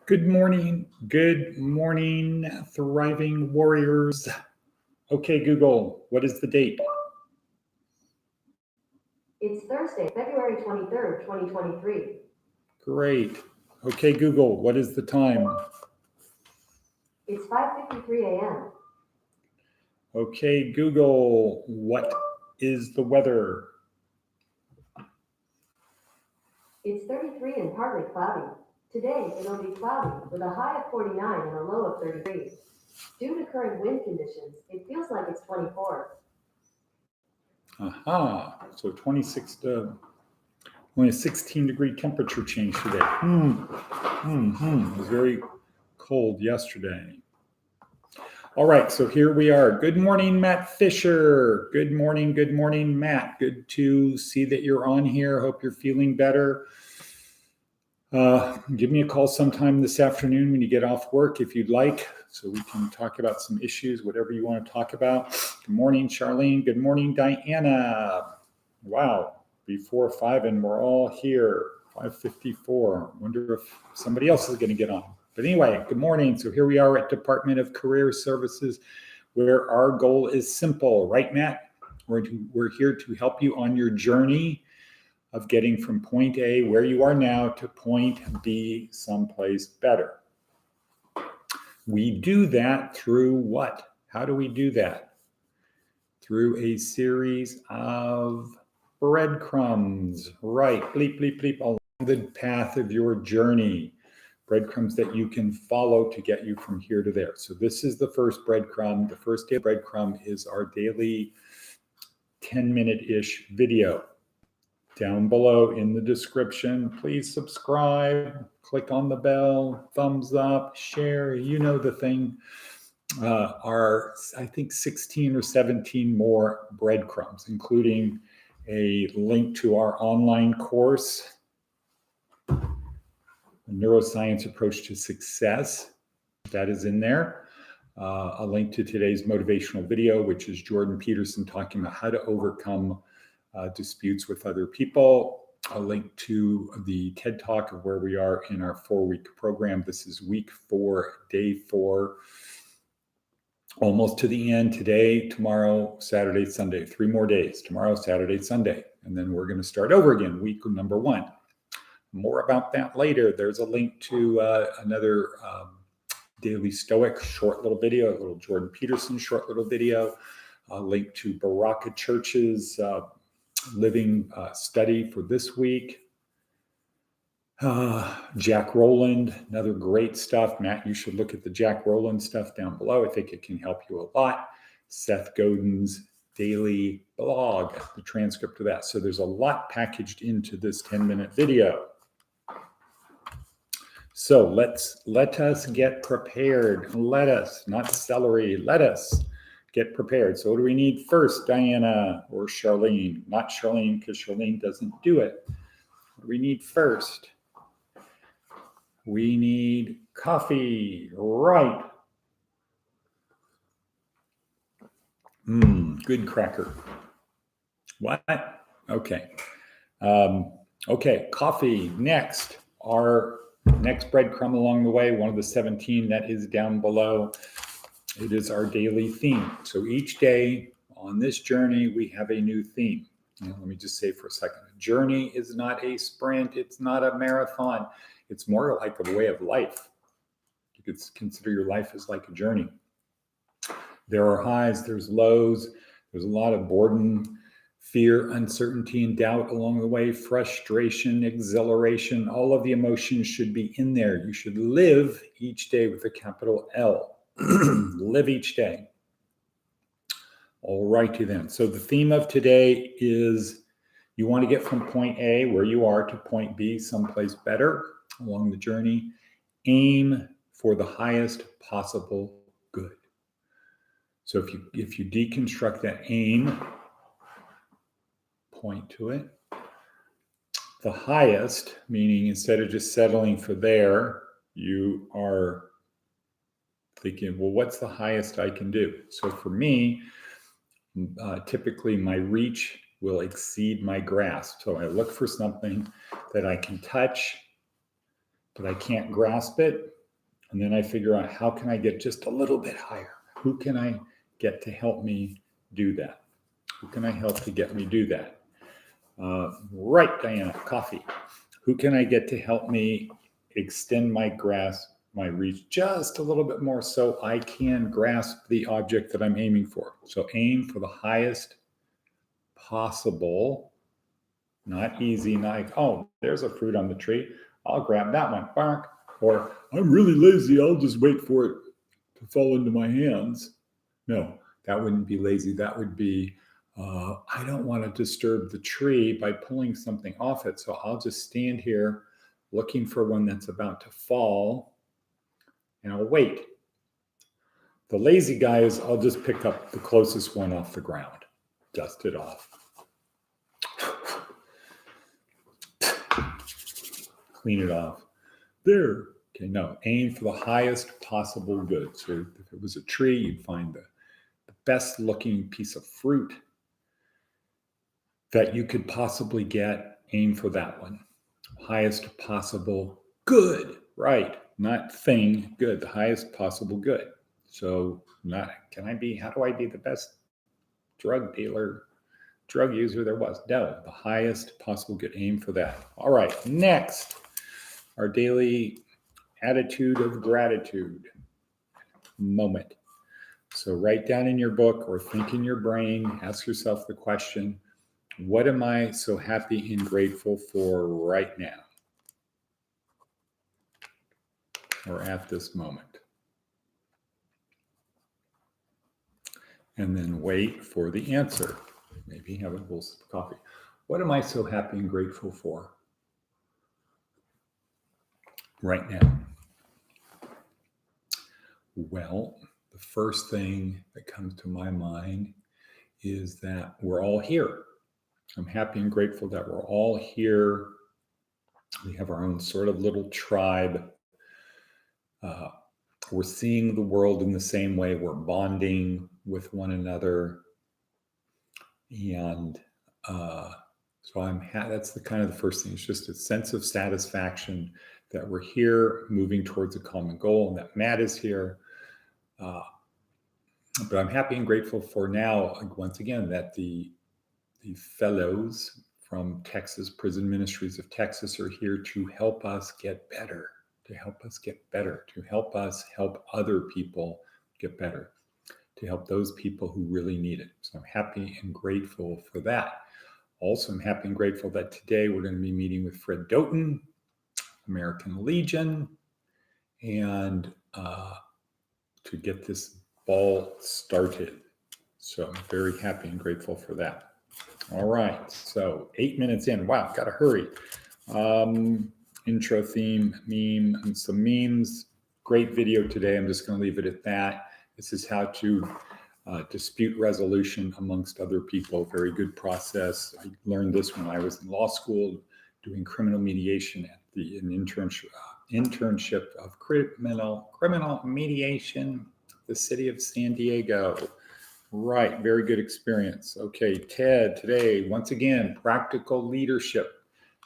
Good morning, thriving warriors. Okay, Google, what is the date? It's Thursday, February 23rd, 2023. Great. Okay, Google, what is the time? It's 5:53 a.m. Okay, Google, what is the weather? It's 33 and partly cloudy. Today, it'll be cloudy with a high of 49 and a low of 33. Due to current wind conditions, it feels like it's 24. Aha, so 26 to only a 16-degree temperature change today. It was very cold yesterday. All right, so here we are. Good morning, Matt Fisher. Good morning, Matt. Good to see that you're on here. Hope you're feeling better. Give me a call sometime this afternoon when you get off work if you'd like, so we can talk about some issues, whatever you want to talk about. Good morning, Charlene. Good morning, Diana. Wow, before 5 and we're all here, 5:54. Wonder if somebody else is going to get on. But anyway, good morning. So here we are at Department of Career Services, where our goal is simple, right, Matt? We're here to help you on your journey of getting from point A, where you are now, to point B, someplace better. We do that through what? How do we do that? Through a series of breadcrumbs, right? Bleep, bleep, bleep, along the path of your journey. Breadcrumbs that you can follow to get you from here to there. So this is the first breadcrumb. The first day breadcrumb is our daily 10-minute-ish video. Down below in the description, please subscribe, click on the bell, thumbs up, share, you know the thing. Are, I think, 16 or 17 more breadcrumbs, including a link to our online course, Neuroscience Approach to Success. That is in there. A link to today's motivational video, which is Jordan Peterson talking about how to overcome disputes with other people. A link to the TED Talk of where we are in our 4-week program. This is week 4, day 4. Almost to the end today, tomorrow, Saturday, Sunday. 3 more days. Tomorrow, Saturday, Sunday. And then we're going to start over again, week number 1. More about that later. There's a link to another Daily Stoic short little video, a little Jordan Peterson short little video, a link to Baraka Church's living study for this week. Jack Rowland, another great stuff. Matt, you should look at the Jack Rowland stuff down below. I think it can help you a lot. Seth Godin's daily blog, the transcript of that. So there's a lot packaged into this 10-minute video. So let us get prepared. Let us, not celery, let us get prepared. So what do we need first, Diana or Charlene? Not Charlene, because Charlene doesn't do it. What do we need first? We need coffee, right? Good cracker. What? Okay. Okay, coffee next. Our next breadcrumb along the way, one of the 17 that is down below. It is our daily theme. So each day on this journey, we have a new theme. And let me just say for a second, a journey is not a sprint. It's not a marathon. It's more like a way of life. You could consider your life as like a journey. There are highs, there's lows. There's a lot of boredom, fear, uncertainty, and doubt along the way, frustration, exhilaration. All of the emotions should be in there. You should live each day with a capital L. Live each day. All righty then. So the theme of today is you want to get from point A, where you are, to point B, someplace better along the journey. Aim for the highest possible good. So if you deconstruct that aim, point to it. The highest, meaning instead of just settling for there, you are thinking, well, what's the highest I can do? So for me, typically my reach will exceed my grasp. So I look for something that I can touch, but I can't grasp it. And then I figure out, how can I get just a little bit higher? Who can I get to help me do that? Who can I help to get me do that? Right, Diana, coffee. Who can I get to help me extend my grasp, my reach just a little bit more so I can grasp the object that I'm aiming for? So aim for the highest possible, not easy, not like, oh, there's a fruit on the tree, I'll grab that one, bark. Or I'm really lazy, I'll just wait for it to fall into my hands. No, that wouldn't be lazy. That would be, I don't want to disturb the tree by pulling something off it. So I'll just stand here looking for one that's about to fall, and I'll wait. The lazy guy is, I'll just pick up the closest one off the ground, dust it off, clean it off. There. Okay, no, aim for the highest possible good. So if it was a tree, you'd find the best looking piece of fruit that you could possibly get, aim for that one. Highest possible good, right? Not thing, good, the highest possible good. So how do I be the best drug dealer, drug user there was? No, the highest possible good, aim for that. All right, next, our daily attitude of gratitude moment. So write down in your book or think in your brain, ask yourself the question, what am I so happy and grateful for right now? Or at this moment? And then wait for the answer. Maybe have a little sip of coffee. What am I so happy and grateful for right now? Well, the first thing that comes to my mind is that we're all here. I'm happy and grateful that we're all here. We have our own sort of little tribe. We're seeing the world in the same way. We're bonding with one another. And so that's the kind of the first thing. It's just a sense of satisfaction that we're here moving towards a common goal, and that Matt is here. But I'm happy and grateful for now, once again, that the fellows from Texas Prison Ministries of Texas are here to help us get better, to help us help other people get better, to help those people who really need it. So I'm happy and grateful for that. Also, I'm happy and grateful that today we're going to be meeting with Fred Doughton, American Legion, and to get this ball started. So I'm very happy and grateful for that. All right, so 8 minutes in. Wow, gotta hurry. Intro theme, meme, and some memes. Great video today. I'm just going to leave it at that. This is how to dispute resolution amongst other people. Very good process. I learned this when I was in law school doing criminal mediation at an internship of criminal mediation, the city of San Diego. Right, very good experience. Okay, Ted, today, once again, practical leadership.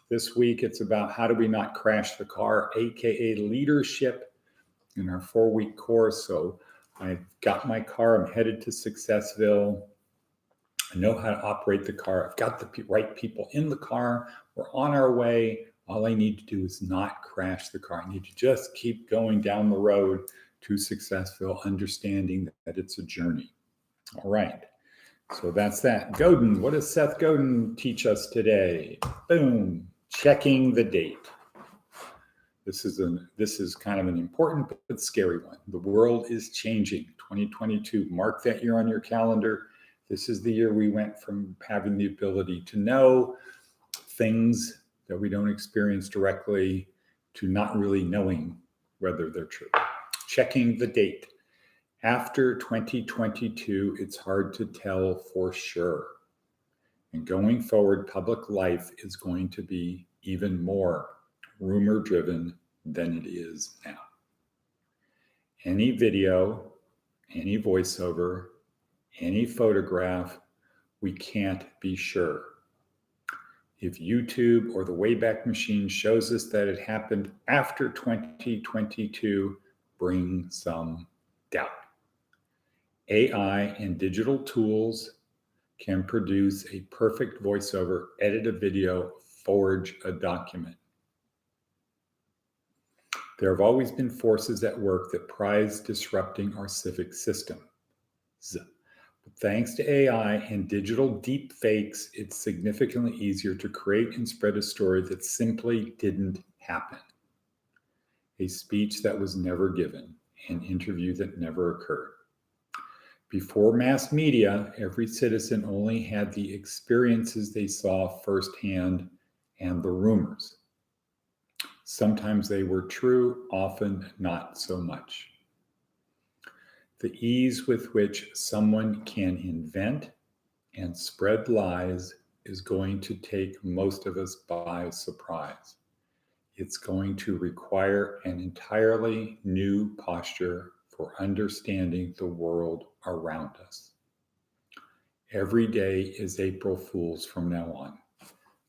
This week, it's about how do we not crash the car, AKA leadership in our 4-week course. So I've got my car, I'm headed to Successville. I know how to operate the car. I've got the right people in the car. We're on our way. All I need to do is not crash the car. I need to just keep going down the road to Successville, understanding that it's a journey. All right. So that's that. Godin, what does Seth Godin teach us today? Boom. Checking the date. This is kind of an important but scary one. The world is changing. 2022. Mark that year on your calendar. This is the year we went from having the ability to know things that we don't experience directly to not really knowing whether they're true. Checking the date. After 2022, it's hard to tell for sure. And going forward, public life is going to be even more rumor-driven than it is now. Any video, any voiceover, any photograph, we can't be sure. If YouTube or the Wayback Machine shows us that it happened after 2022, bring some doubt. AI and digital tools can produce a perfect voiceover, edit a video, forge a document. There have always been forces at work that prize disrupting our civic system. But thanks to AI and digital deepfakes, it's significantly easier to create and spread a story that simply didn't happen. A speech that was never given, an interview that never occurred. Before mass media, every citizen only had the experiences they saw firsthand and the rumors. Sometimes they were true, often not so much. The ease with which someone can invent and spread lies is going to take most of us by surprise. It's going to require an entirely new posture for understanding the world around us. Every day is April Fool's from now on.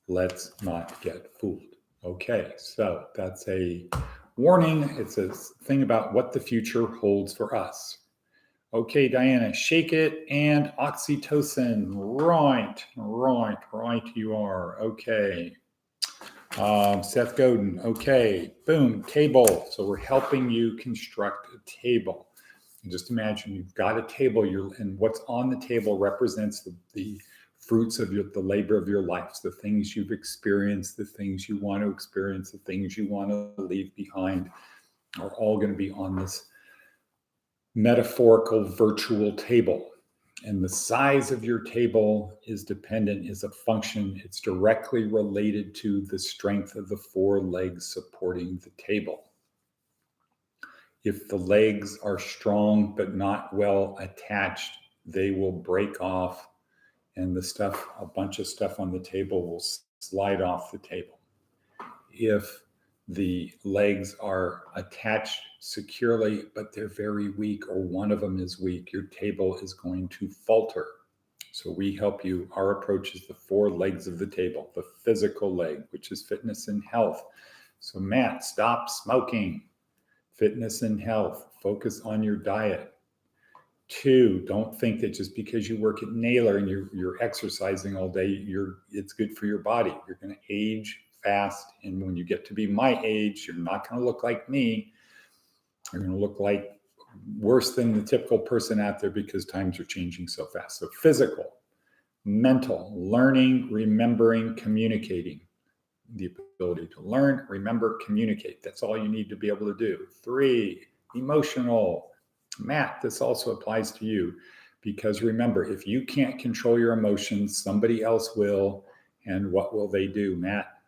Let's not get fooled. Okay, so that's a warning. It's a thing about what the future holds for us. Okay, Diana, shake it and oxytocin. Right, you are. Okay. Seth Godin, okay, boom, table. So we're helping you construct a table. And just imagine you've got a table, and what's on the table represents the fruits of the labor of your life, the things you've experienced, the things you want to experience, the things you want to leave behind are all going to be on this metaphorical virtual table. And the size of your table is a function. It's directly related to the strength of the four legs supporting the table. If the legs are strong but not well attached, they will break off, and a bunch of stuff on the table will slide off the table. If the legs are attached securely, but they're very weak, or one of them is weak, your table is going to falter. So we help you. Our approach is the four legs of the table, the physical leg, which is fitness and health. So Matt, stop smoking. Fitness and health, focus on your diet. 2, don't think that just because you work at Naylor and you're exercising all day, it's good for your body. You're going to age fast, and when you get to be my age, you're not going to look like me. You're going to look like worse than the typical person out there because times are changing so fast. So physical, mental, learning, remembering, communicating. The ability to learn, remember, communicate. That's all you need to be able to do. 3, emotional. Matt, this also applies to you, because remember, if you can't control your emotions, somebody else will. And what will they do, Matt?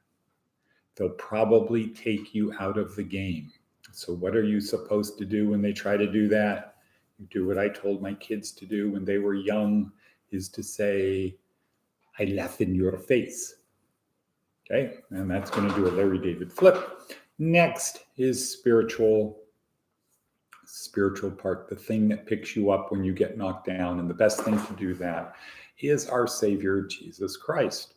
They'll probably take you out of the game. So what are you supposed to do when they try to do that? You do what I told my kids to do when they were young, is to say, I laugh in your face. Okay, and that's going to do a Larry David flip. Next is spiritual part, the thing that picks you up when you get knocked down. And the best thing to do that is our Savior, Jesus Christ.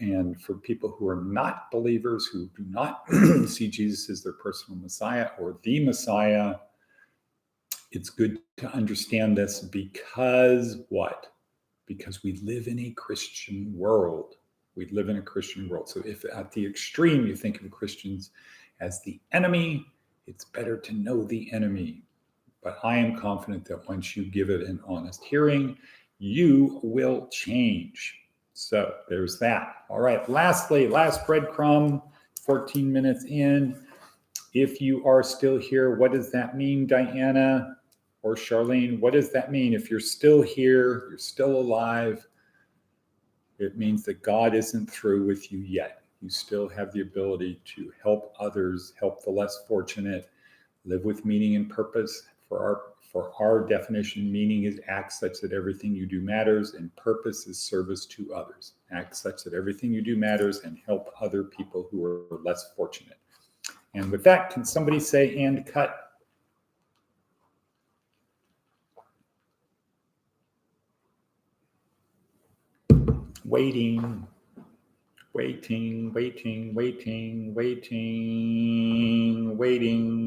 And for people who are not believers, who do not see Jesus as their personal Messiah or the Messiah, it's good to understand this because what? Because we live in a Christian world. We live in a Christian world. So if at the extreme you think of Christians as the enemy, it's better to know the enemy. But I am confident that once you give it an honest hearing, you will change. So there's that. All right, lastly, last breadcrumb, 14 minutes in. If you are still here, what does that mean, Diana or Charlene? What does that mean? If you're still here, you're still alive, it means that God isn't through with you yet. You still have the ability to help others, help the less fortunate, live with meaning and purpose. For our definition, meaning is act such that everything you do matters, and purpose is service to others. Act such that everything you do matters and help other people who are less fortunate. And with that, can somebody say and cut? Waiting. Waiting, waiting, waiting, waiting, waiting.